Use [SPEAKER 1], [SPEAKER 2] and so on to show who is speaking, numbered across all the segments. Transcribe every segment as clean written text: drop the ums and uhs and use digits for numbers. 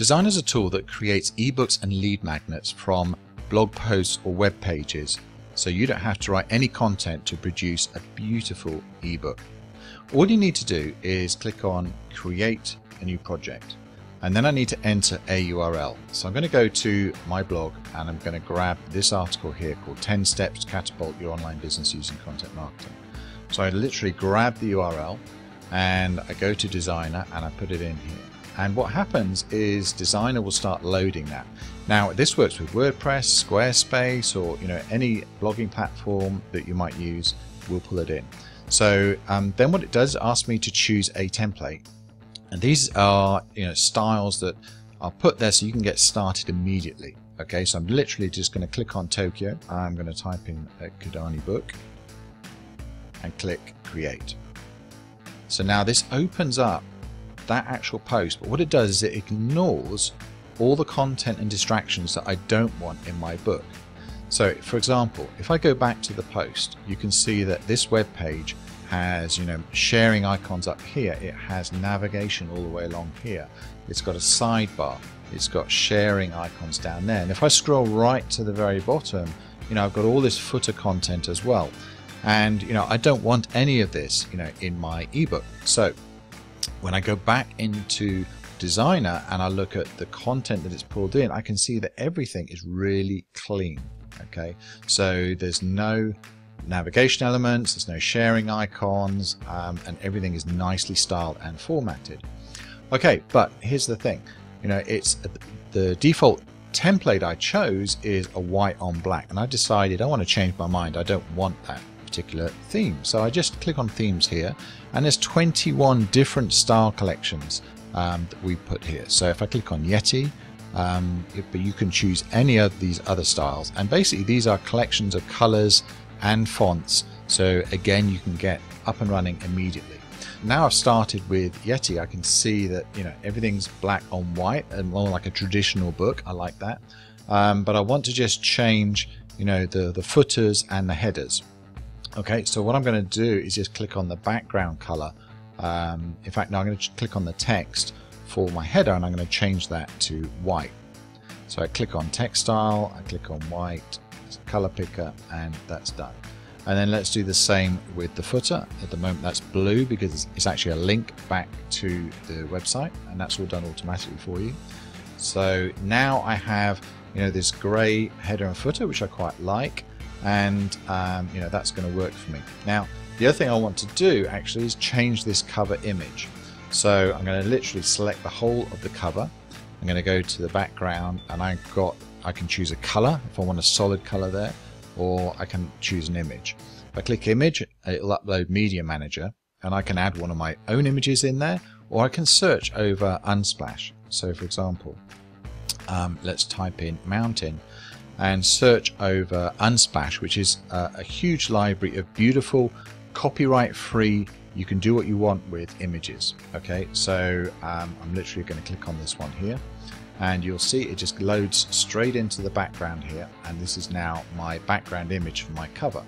[SPEAKER 1] Designrr is a tool that creates ebooks and lead magnets from blog posts or web pages, so you don't have to write any content to produce a beautiful ebook. All you need to do is click on Create a New Project, and then I need to enter a URL. So I'm going to go to my blog and I'm going to grab this article here called 10 Steps to Catapult Your Online Business Using Content Marketing. So I literally grab the URL and I go to Designrr and I put it in here. And what happens is Designrr will start loading that. Now this works with WordPress, Squarespace, or any blogging platform that you might use will pull it in. So then what it does is ask me to choose a template, and these are styles that I'll put there so you can get started immediately. Okay, so I'm literally just going to click on Tokyo. I'm going to type in a Kudani book and click Create. So now this opens up that actual post, but what it does is it ignores all the content and distractions that I don't want in my book. So for example, if I go back to the post, you can see that this web page has sharing icons up here, it has navigation all the way along here, it's got a sidebar, it's got sharing icons down there, and if I scroll right to the very bottom, I've got all this footer content as well, and I don't want any of this in my ebook. So when I go back into Designrr and I look at the content that it's pulled in, I can see that everything is really clean. Okay, so there's no navigation elements, there's no sharing icons, and everything is nicely styled and formatted. Okay, but here's the thing, it's the default template I chose is a white on black, and I decided I want to change my mind. I don't want that particular theme, so I just click on themes here, and there's 21 different style collections that we put here. So if I click on Yeti, but you can choose any of these other styles, and basically these are collections of colors and fonts, so again you can get up and running immediately. Now I've started with Yeti, I can see that everything's black on white and more like a traditional book. I like that, but I want to just change the footers and the headers. Okay, so what I'm going to do is just click on the background color. In fact, now I'm going to click on the text for my header, and I'm going to change that to white. So I click on text style, I click on white, color picker, and that's done. And then let's do the same with the footer. At the moment that's blue because it's actually a link back to the website, and that's all done automatically for you. So now I have this gray header and footer, which I quite like, and that's going to work for me. Now the other thing I want to do actually is change this cover image. So I'm going to literally select the whole of the cover. I'm going to go to the background, and I can choose a color if I want a solid color there, or I can choose an image. If I click image, it'll upload Media Manager, and I can add one of my own images in there, or I can search over Unsplash. So for example, let's type in mountain and search over Unsplash, which is a huge library of beautiful, copyright-free, you can do what you want with images. Okay, so I'm literally going to click on this one here, and you'll see it just loads straight into the background here, and this is now my background image for my cover.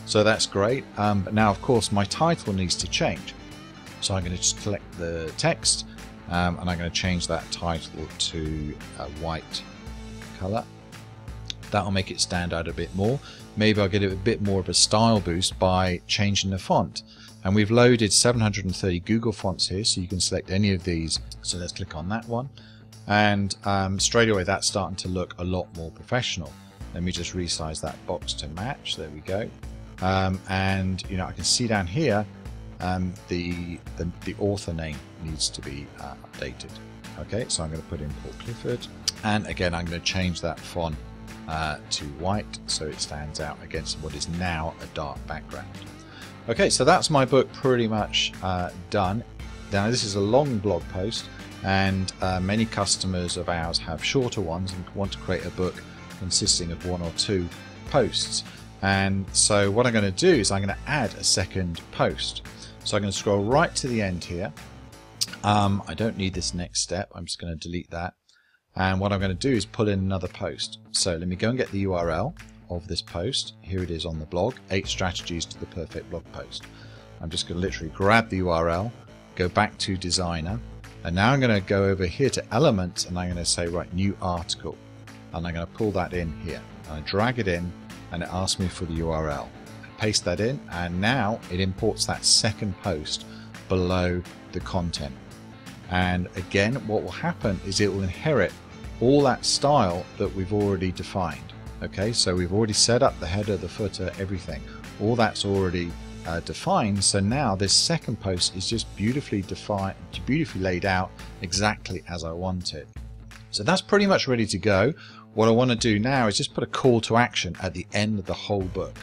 [SPEAKER 1] So that's great, but now of course my title needs to change. So I'm going to just select the text, and I'm going to change that title to a white color. That'll make it stand out a bit more. Maybe I'll get it a bit more of a style boost by changing the font. And we've loaded 730 Google fonts here, so you can select any of these. So let's click on that one, and straight away that's starting to look a lot more professional. Let me just resize that box to match. There we go. And I can see down here the author name needs to be updated. Okay, so I'm going to put in Paul Clifford, and again I'm going to change that font to white so it stands out against what is now a dark background. Okay, so that's my book pretty much done. Now this is a long blog post, and many customers of ours have shorter ones and want to create a book consisting of 1 or 2 posts. And so what I'm going to do is I'm going to add a second post. So I'm going to scroll right to the end here. I don't need this next step, I'm just going to delete that. And what I'm going to do is pull in another post. So let me go and get the URL of this post. Here it is on the blog, 8 strategies to the perfect blog post. I'm just going to literally grab the URL, go back to Designrr, And now I'm going to go over here to Elements, and I'm going to say, right, new article. And I'm going to pull that in here. I drag it in, and it asks me for the URL. I paste that in, and now it imports that second post below the content. And again, what will happen is it will inherit all that style that we've already defined. Okay, so we've already set up the header, the footer, everything. All that's already defined. So now this second post is just beautifully defined, beautifully laid out exactly as I want it. So that's pretty much ready to go. What I want to do now is just put a call to action at the end of the whole book.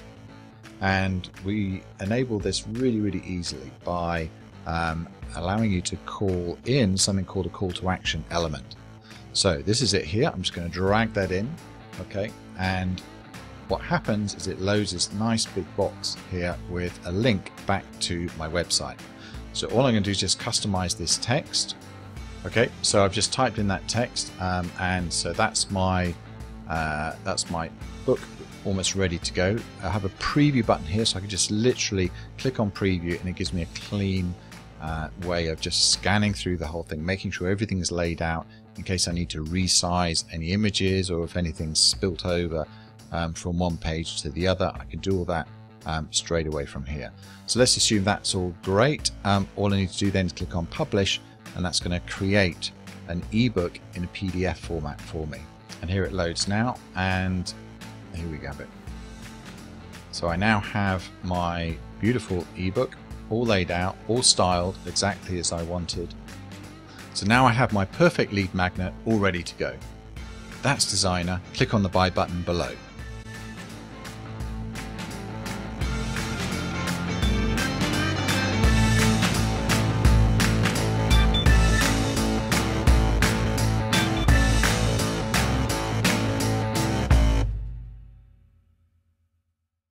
[SPEAKER 1] And we enable this really easily by allowing you to call in something called a call to action element. So this is it here. I'm just going to drag that in. Okay, and what happens is it loads this nice big box here with a link back to my website. So all I'm going to do is just customize this text. Okay, so I've just typed in that text, and so that's my book almost ready to go. I have a preview button here, so I can just literally click on preview, and it gives me a clean way of just scanning through the whole thing, making sure everything is laid out in case I need to resize any images, or if anything's spilt over from one page to the other. I can do all that straight away from here. So let's assume that's all great. All I need to do then is click on publish, and that's going to create an ebook in a PDF format for me. And here it loads now, and here we have it. So I now have my beautiful ebook all laid out, all styled exactly as I wanted. So now I have my perfect lead magnet all ready to go. That's Designrr. Click on the buy button below.